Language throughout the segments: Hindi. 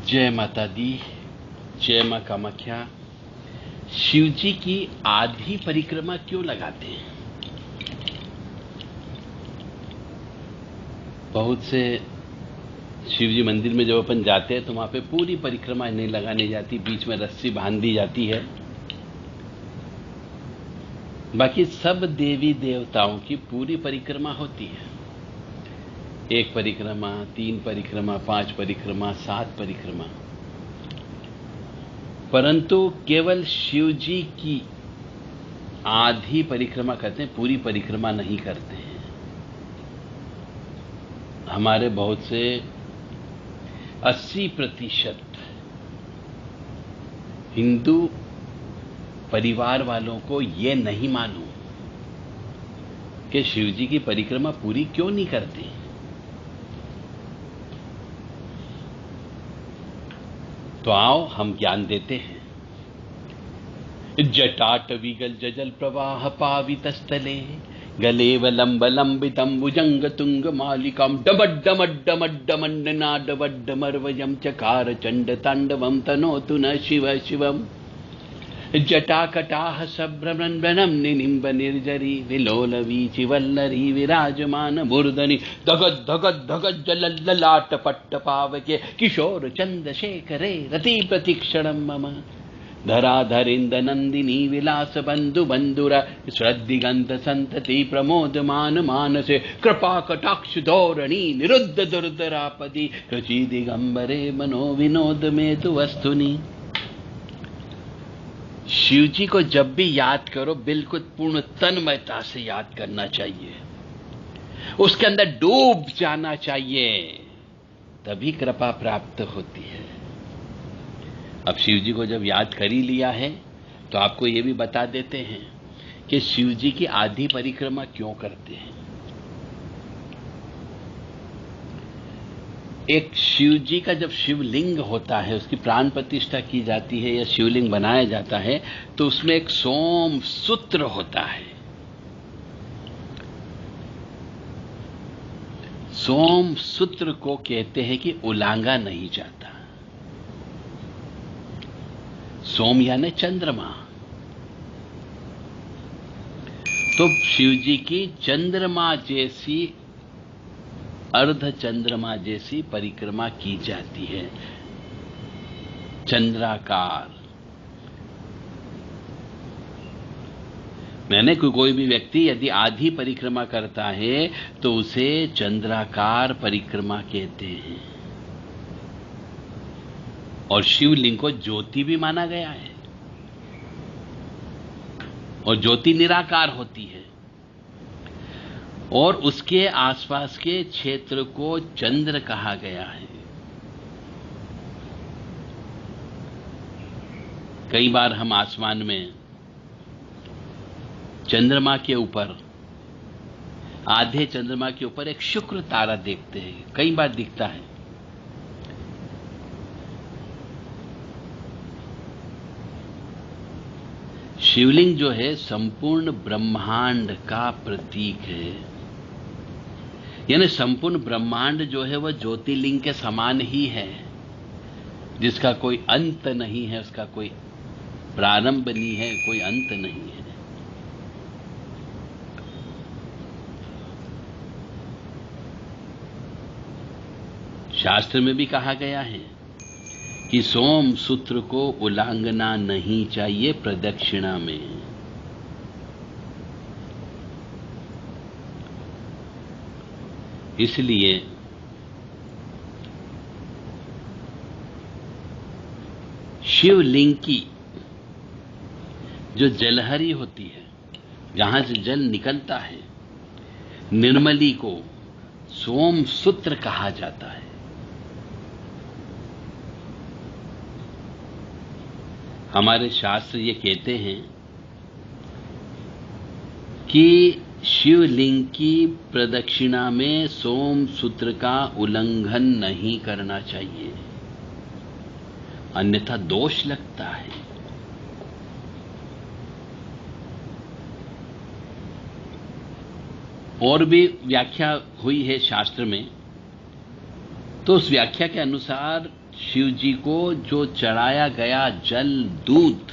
जय माता दी, जय मां कामाख्या। शिव जी की आधी परिक्रमा क्यों लगाते हैं? बहुत से शिव जी मंदिर में जब अपन जाते हैं तो वहां पे पूरी परिक्रमा नहीं लगाने जाती, बीच में रस्सी बांध दी जाती है। बाकी सब देवी देवताओं की पूरी परिक्रमा होती है। 1 परिक्रमा, 3 परिक्रमा, 5 परिक्रमा, 7 परिक्रमा। परंतु केवल शिव जी की आधी परिक्रमा करते हैं, पूरी परिक्रमा नहीं करते हैं। हमारे बहुत से 80% हिंदू परिवार वालों को यह नहीं मालूम कि शिव जी की परिक्रमा पूरी क्यों नहीं करते। तो आओ हम ज्ञान देते हैं। जटाटविगल जजल प्रवाह पावितस्थले गलेवलंबलंबितं भुजंगतुंग मालिकां डमड्डमड्डमड्डमण्डनाडवड्डमर्वयं चकार चण्डताण्डवं तनोतु न शिव शिवम्। जटाकटाह सभ्रमण्डनं निनिम्ब निर्जरी विलोल वीचि वल्लरी विराजमान मूर्धनि धगद धगद धगद जलल्ललाट पट्ट पावके किशोर चंद्रशेखरे रति प्रतीक्षणं मम। धराधरेन्द्र नंदिनी विलास बंधु बंधुर श्रद्धिगंत संतति प्रमोदमान मानसे कृपा कटाक्ष धोरणी निरुद्ध दुर्धरापदी रुचि दिगंबरे मनो विनोद में तु वस्तुनि। शिव जी को जब भी याद करो बिल्कुल पूर्ण तन्मयता से याद करना चाहिए, उसके अंदर डूब जाना चाहिए, तभी कृपा प्राप्त होती है। अब शिव जी को जब याद कर ही लिया है तो आपको यह भी बता देते हैं कि शिव जी की आधी परिक्रमा क्यों करते हैं। एक शिव जी का जब शिवलिंग होता है, उसकी प्राण प्रतिष्ठा की जाती है या शिवलिंग बनाया जाता है, तो उसमें एक सोम सूत्र होता है। सोम सूत्र को कहते हैं कि उलांगा नहीं जाता। सोम यानी चंद्रमा। तो शिव जी की चंद्रमा जैसी, अर्ध चंद्रमा जैसी परिक्रमा की जाती है, चंद्राकार। मैंने कोई भी व्यक्ति यदि आधी परिक्रमा करता है तो उसे चंद्राकार परिक्रमा कहते हैं। और शिवलिंग को ज्योति भी माना गया है, और ज्योति निराकार होती है, और उसके आसपास के क्षेत्र को चंद्र कहा गया है। कई बार हम आसमान में चंद्रमा के ऊपर, आधे चंद्रमा के ऊपर एक शुक्र तारा देखते हैं, कई बार दिखता है। शिवलिंग जो है संपूर्ण ब्रह्मांड का प्रतीक है, यानी संपूर्ण ब्रह्मांड जो है वह ज्योतिर्लिंग के समान ही है, जिसका कोई अंत नहीं है, उसका कोई प्रारंभ नहीं है, कोई अंत नहीं है। शास्त्र में भी कहा गया है कि सोम सूत्र को उल्लंघना नहीं चाहिए प्रदक्षिणा में। इसलिए शिवलिंग की जो जलहरी होती है, जहां से जल निकलता है, निर्मली को सोम सूत्र कहा जाता है। हमारे शास्त्र ये कहते हैं कि शिवलिंग की प्रदक्षिणा में सोम सूत्र का उल्लंघन नहीं करना चाहिए, अन्यथा दोष लगता है। और भी व्याख्या हुई है शास्त्र में, तो उस व्याख्या के अनुसार शिव जी को जो चढ़ाया गया जल, दूध,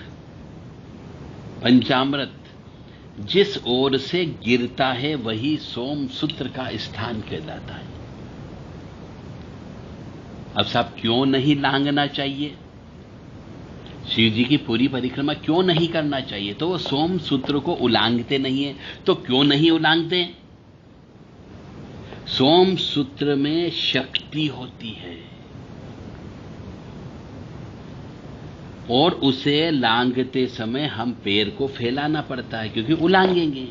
पंचामृत जिस ओर से गिरता है वही सोम सूत्र का स्थान कहलाता है। अब साहब क्यों नहीं लांघना चाहिए? शिव जी की पूरी परिक्रमा क्यों नहीं करना चाहिए? तो वो सोम सूत्र को उलांघते नहीं है। तो क्यों नहीं उलांघते? सोम सूत्र में शक्ति होती है और उसे लांघते समय हम पैर को फैलाना पड़ता है क्योंकि उलांघेंगे।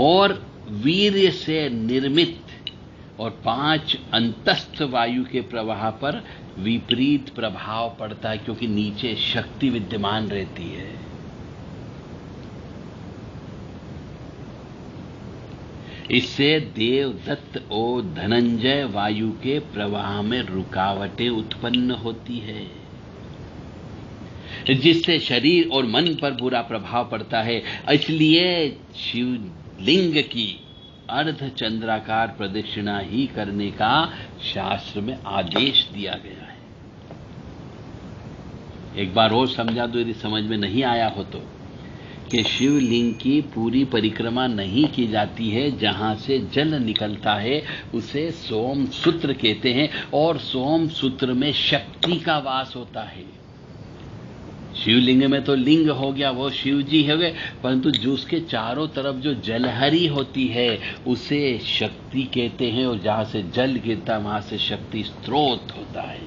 और वीर्य से निर्मित और 5 अंतस्थ वायु के प्रवाह पर विपरीत प्रभाव पड़ता है क्योंकि नीचे शक्ति विद्यमान रहती है। इससे देवदत्त और धनंजय वायु के प्रवाह में रुकावटें उत्पन्न होती है, जिससे शरीर और मन पर बुरा प्रभाव पड़ता है। इसलिए शिवलिंग की अर्धचंद्राकार प्रदक्षिणा ही करने का शास्त्र में आदेश दिया गया है। एक बार और समझा दो यदि समझ में नहीं आया हो तो, कि शिवलिंग की पूरी परिक्रमा नहीं की जाती है। जहां से जल निकलता है उसे सोम सूत्र कहते हैं और सोम सूत्र में शक्ति का वास होता है। शिवलिंग में तो लिंग हो गया, वो शिव जी हो गए, परंतु जो उसके चारों तरफ जो जलहरी होती है उसे शक्ति कहते हैं और जहां से जल गिरता वहां से शक्ति स्रोत होता है।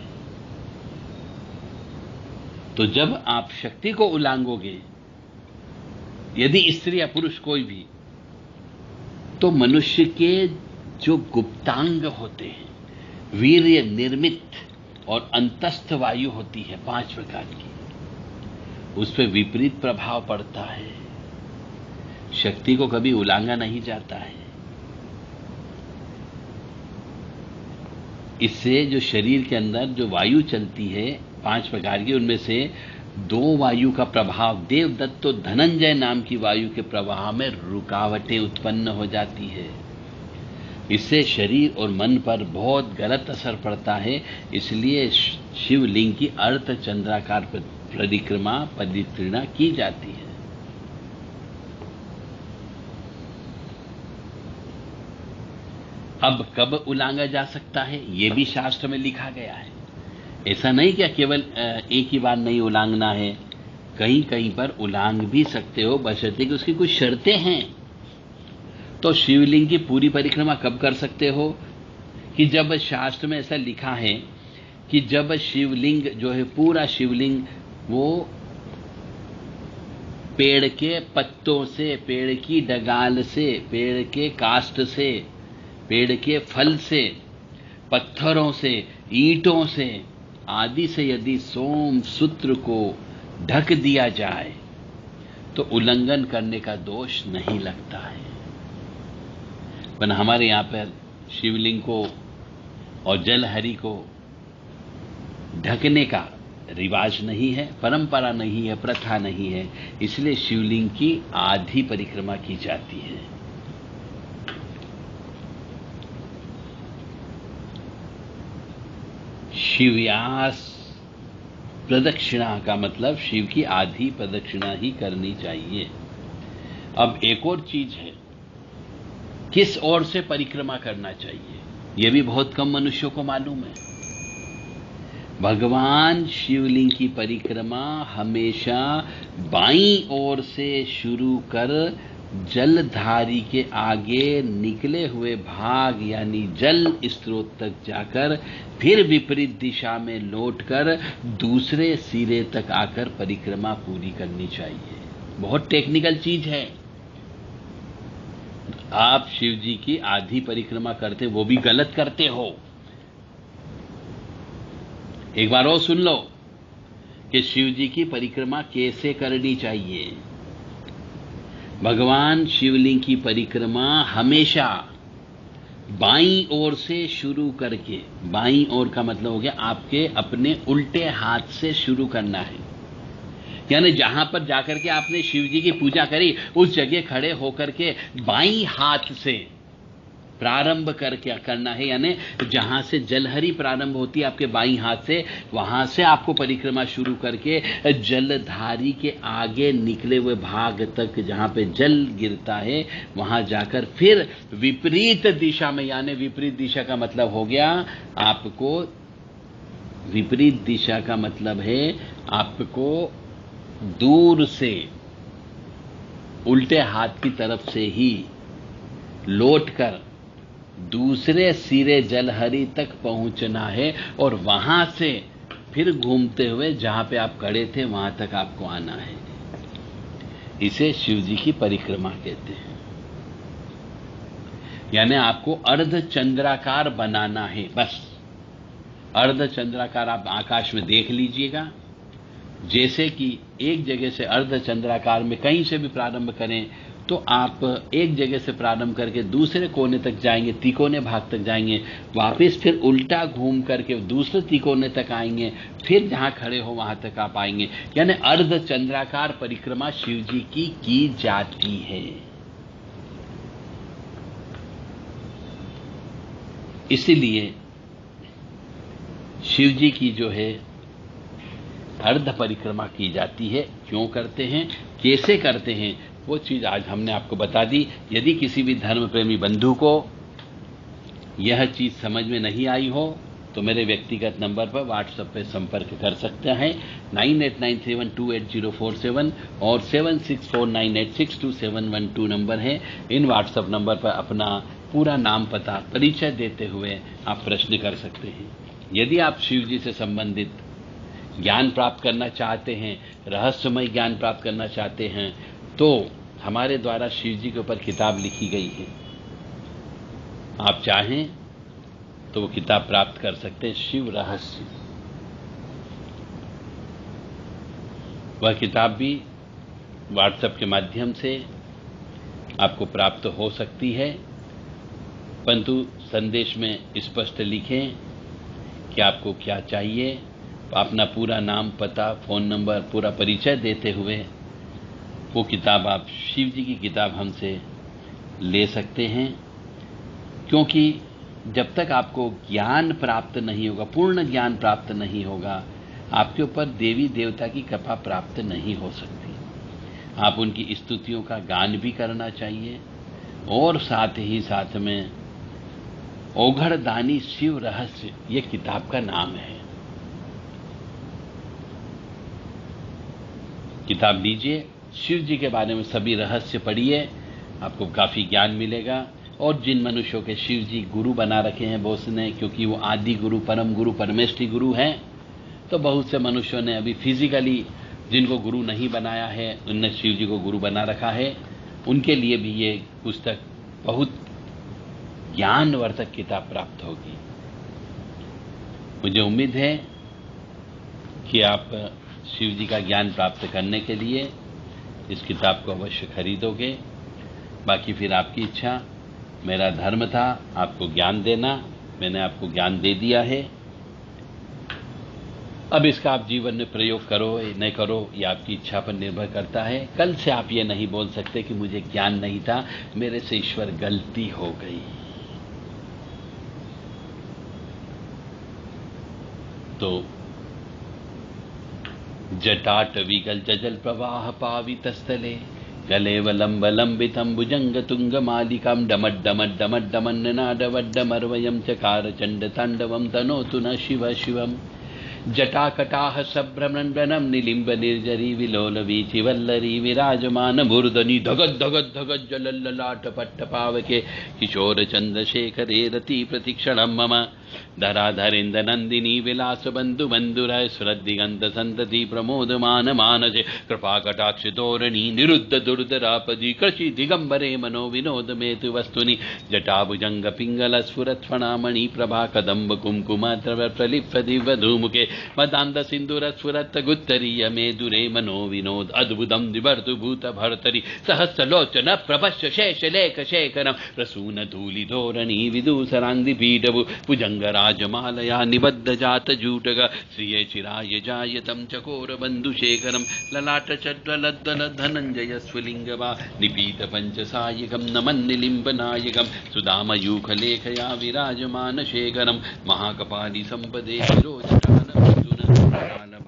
तो जब आप शक्ति को उलांघोगे, यदि स्त्री या पुरुष कोई भी, तो मनुष्य के जो गुप्तांग होते हैं, वीर्य निर्मित और अंतस्थ वायु होती है 5 प्रकार की, उस पर विपरीत प्रभाव पड़ता है। शक्ति को कभी उलांघा नहीं जाता है। इससे जो शरीर के अंदर जो वायु चलती है 5 प्रकार की, उनमें से 2 वायु का प्रभाव देवदत्त और धनंजय नाम की वायु के प्रवाह में रुकावटें उत्पन्न हो जाती है। इससे शरीर और मन पर बहुत गलत असर पड़ता है। इसलिए शिवलिंग की अर्धचंद्राकार परिक्रमा की जाती है। अब कब उलांघा जा सकता है यह भी शास्त्र में लिखा गया है। ऐसा नहीं कि केवल एक ही बार नहीं उलांघना है, कहीं कहीं पर उलांघ भी सकते हो, बशर्ते कि उसकी कुछ शर्तें हैं। तो शिवलिंग की पूरी परिक्रमा कब कर सकते हो? कि जब शास्त्र में ऐसा लिखा है कि जब शिवलिंग जो है, पूरा शिवलिंग वो पेड़ के पत्तों से, पेड़ की डगाल से, पेड़ के काष्ठ से, पेड़ के फल से, पत्थरों से, ईंटों से आदि से यदि सोम सूत्र को ढक दिया जाए तो उल्लंघन करने का दोष नहीं लगता है। पर हमारे यहां पर शिवलिंग को और जलहरी को ढकने का रिवाज नहीं है, परंपरा नहीं है, प्रथा नहीं है। इसलिए शिवलिंग की आधी परिक्रमा की जाती है। शिवयास प्रदक्षिणा का मतलब शिव की आधी प्रदक्षिणा ही करनी चाहिए। अब एक और चीज है, किस ओर से परिक्रमा करना चाहिए, यह भी बहुत कम मनुष्यों को मालूम है। भगवान शिवलिंग की परिक्रमा हमेशा बाईं ओर से शुरू कर जलधारी के आगे निकले हुए भाग यानी जल स्रोत तक जाकर फिर विपरीत दिशा में लौटकर दूसरे सिरे तक आकर परिक्रमा पूरी करनी चाहिए। बहुत टेक्निकल चीज है। आप शिव जी की आधी परिक्रमा करते, वो भी गलत करते हो। एक बार और सुन लो कि शिव जी की परिक्रमा कैसे करनी चाहिए। भगवान शिवलिंग की परिक्रमा हमेशा बाईं ओर से शुरू करके, बाईं ओर का मतलब हो गया आपके अपने उल्टे हाथ से शुरू करना है। यानी जहां पर जाकर के आपने शिव जी की पूजा करी उस जगह खड़े होकर के बाईं हाथ से प्रारंभ करके करना है, यानी जहां से जलहरी प्रारंभ होती है आपके बाईं हाथ से, वहां से आपको परिक्रमा शुरू करके जलधारी के आगे निकले हुए भाग तक जहां पे जल गिरता है वहां जाकर फिर विपरीत दिशा में, यानी विपरीत दिशा का मतलब हो गया आपको, विपरीत दिशा का मतलब है आपको दूर से उल्टे हाथ की तरफ से ही लौटकर दूसरे सिरे जलहरी तक पहुंचना है और वहां से फिर घूमते हुए जहां पे आप खड़े थे वहां तक आपको आना है। इसे शिव जी की परिक्रमा कहते हैं। यानी आपको अर्धचंद्राकार बनाना है, बस अर्धचंद्राकार आप आकाश में देख लीजिएगा। जैसे कि एक जगह से अर्धचंद्राकार में कहीं से भी प्रारंभ करें तो आप एक जगह से प्रारंभ करके दूसरे कोने तक जाएंगे, तिकोने भाग तक जाएंगे, वापस फिर उल्टा घूम करके दूसरे तिकोने तक आएंगे, फिर जहां खड़े हो वहां तक आप आएंगे। यानी अर्धचंद्राकार परिक्रमा शिव जी की जाती है। इसीलिए शिव जी की जो है अर्ध परिक्रमा की जाती है। क्यों करते हैं, कैसे करते हैं, वो चीज आज हमने आपको बता दी। यदि किसी भी धर्म प्रेमी बंधु को यह चीज समझ में नहीं आई हो तो मेरे व्यक्तिगत नंबर पर व्हाट्सएप पे संपर्क कर सकते हैं 9897280447 और 7649862712 नंबर है। इन व्हाट्सएप नंबर पर अपना पूरा नाम, पता, परिचय देते हुए आप प्रश्न कर सकते हैं। यदि आप शिव जी से संबंधित ज्ञान प्राप्त करना चाहते हैं, रहस्यमय ज्ञान प्राप्त करना चाहते हैं, तो हमारे द्वारा शिव जी के ऊपर किताब लिखी गई है। आप चाहें तो वो किताब प्राप्त कर सकते हैं, शिव रहस्य। वह किताब भी व्हाट्सएप के माध्यम से आपको प्राप्त हो सकती है, परंतु संदेश में स्पष्ट लिखें कि आपको क्या चाहिए। अपना पूरा नाम, पता, फोन नंबर, पूरा परिचय देते हुए वो किताब, आप शिव जी की किताब हमसे ले सकते हैं। क्योंकि जब तक आपको ज्ञान प्राप्त नहीं होगा, पूर्ण ज्ञान प्राप्त नहीं होगा, आपके ऊपर देवी देवता की कृपा प्राप्त नहीं हो सकती। आप उनकी स्तुतियों का गान भी करना चाहिए और साथ ही साथ में ओघड़दानी शिव रहस्य, ये किताब का नाम है। किताब लीजिए, शिव जी के बारे में सभी रहस्य पढ़िए, आपको काफी ज्ञान मिलेगा। और जिन मनुष्यों के शिव जी गुरु बना रखे हैं बहुत ने, क्योंकि वो आदि गुरु, परम गुरु, परमेष्ठी गुरु हैं, तो बहुत से मनुष्यों ने अभी फिजिकली जिनको गुरु नहीं बनाया है उनने शिव जी को गुरु बना रखा है, उनके लिए भी ये पुस्तक बहुत ज्ञानवर्धक किताब प्राप्त होगी। मुझे उम्मीद है कि आप शिव जी का ज्ञान प्राप्त करने के लिए इस किताब को अवश्य खरीदोगे। बाकी फिर आपकी इच्छा। मेरा धर्म था आपको ज्ञान देना, मैंने आपको ज्ञान दे दिया है। अब इसका आप जीवन में प्रयोग करो या नहीं करो, ये आपकी इच्छा पर निर्भर करता है। कल से आप ये नहीं बोल सकते कि मुझे ज्ञान नहीं था, मेरे से ईश्वर गलती हो गई। तो जटाट विगल जजल प्रवाह पावितस्थले गलेवलंबलंबितं भुजंगतुंगमालिकां डमड्डमड्डमड्डमन्ननादवड्डमर्वयं चकार चण्डताण्डवं तनोतु न शिव शिवम्। जटाकटाह सभ्रमण्डनं निलिम्ब निर्जरी विलोलवीचि वल्लरी विराजमान मूर्धनि धगद धगद धगद जलल्ललाट पट्टपावके किशोर चंद्रशेखरे रति प्रतिक्षणं मम धराधरेन्द्र नंदिनी विलास बंधु बंधुराय श्रद्धिगंत संतति प्रमोदमान मानसे कृपा कटाक्ष तोरणी निरुद्ध दुर्धरापदि कृषि दिगंबरे मनो विनोद मेतु वस्तुनि जटाभुजंग पिंगल स्फुरत फणामणि प्रभा कदम्ब कुंकुम प्रलिप्त दिव्य धूमुके मदान्ध सिन्दूरस्फुरत् गुत्तरीय मेदुरे मनो विनोद अद्भुतं विवर्तु भूत भर्तरि सहस्रलोचन प्रपश्य शेषलेख शेखरं प्रसून धूलिधोरणि विदूसराङ्गि पीडभु भुजङ्गराजमालया निबद्ध जात जूटग श्रिये चिराय जायतं चकोर बन्धुशेखरं ललाटचड्वलद्दल धनञ्जय स्फुलिङ्गवा निपीत पञ्चसायिकं नमन्निलिम्बनायकं सुदामयूखलेखया विराजमान शेखरं महाकपालि सम्पदे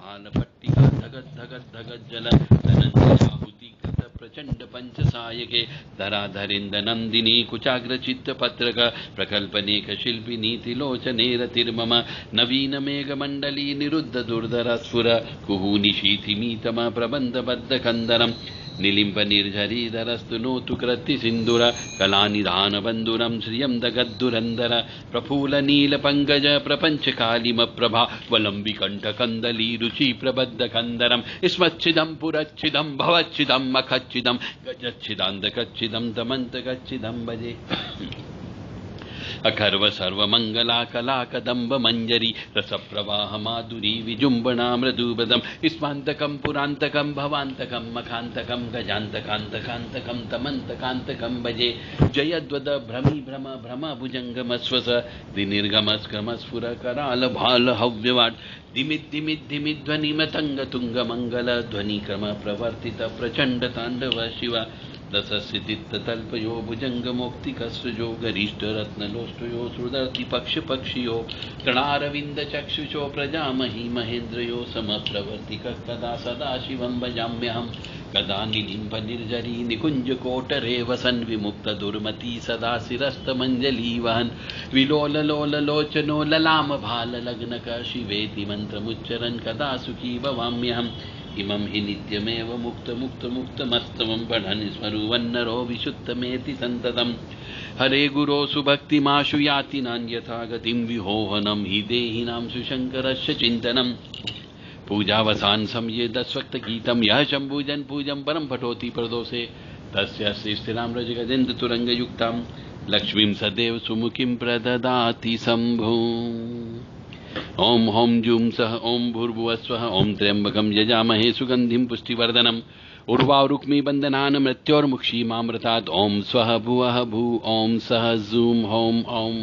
भालपट्टिका धगद् धगद् धगज् जल धनञ्जयाहुतीकृत प्रचण्ड पञ्चसायके धराधरेन्द्र नन्दिनी कुचाग्रचित्त पत्रक प्रकल्पनेक शिल्पिनी तिलोचनेरतिर्मम नवीन मेघमण्डली निरुद्ध दुर्धर स्फुर कुहूनि शीथिमीतम प्रबन्धबद्ध कन्दरम् निलिम्ब निर्झरीधरस्तु नोतु कृत्ति सिन्दूर कलानिधान बन्धुरं श्रियं दगद्धुरन्दर प्रफुल्ल नील पंकज प्रपंच कालिम प्रभा वलंबि कंठ कंदली रुचि प्रबद्ध कंदरम स्मच्छिदं पुरच्छिदं भवच्छिदं मखच्छिदं गजच्छिदान्त कच्छिदं तमन्त कच्छिदं भजे अखर्व सर्वमंगला कला कदम्ब मंजरी रसप्रवाह माधुरी विजुम्बना मृदुबदम स्मान्तकं पुरान्तकं भवान्तकं मखान्तकं गजान्तकान्तकान्तकं तमन्तकान्तकं भजे जयद्वद भ्रमी भ्रम भ्रम भुजङ्गमस्वस दिनिर्गमस्क्रमस्फुर कराल भाल हव्यवाट् दिमिद् मंगल ध्वनि क्रम प्रवर्तित प्रचंड तांडव शिव दशसिद्धितल्पयो भुजङ्गमोक्तिकसृजो गरिष्ठरत्नलोष्टयो सुदर्ति पक्षियो तृणारविन्दचक्षुषो प्रजामहि महेन्द्रयो समप्रवर्तिकः कदा सदा शिवं भजाम्यहं कदा निलिम्ब निर्जरी निकुञ्जकोटरे वसन् विमुक्तदुर्मती सदा शिरस्तमञ्जली वहन् विलोललोललोचनो ललाम भाललग्नक शिवेति मन्त्रमुच्चरन् कदा सुखी भवाम्यहम् इमं हि नित्यमेव मुक्तमुक्तमुक्तमस्तमं पठन् स्मरुवन्नरो विशुद्धमेति सन्ततम् हरे गुरो सुभक्तिमाशु याति नान्यथा गतिं विहोहनं हि देहिनां सुशङ्करस्य चिन्तनं पूजावसान समये दस्वक्तगीतं यः शम्भुजन पूजं परं पठोति प्रदोषे तस्य स्थिरां रजगजेन्द्रतुरङ्गयुक्तां लक्ष्मीं सदैव सुमुखीं प्रददाति शम्भु ओम होम जूम सह ओम भूर्भुवः स्वः ओम त्र्यंबकं यजामहे सुगंधिं पुष्टिवर्धनम् उर्वारुक्मी बंधनान् मृत्योर्मुक्षीमामृतात् ओम स्वः भुवः भू ओम सह जूम होम ओम।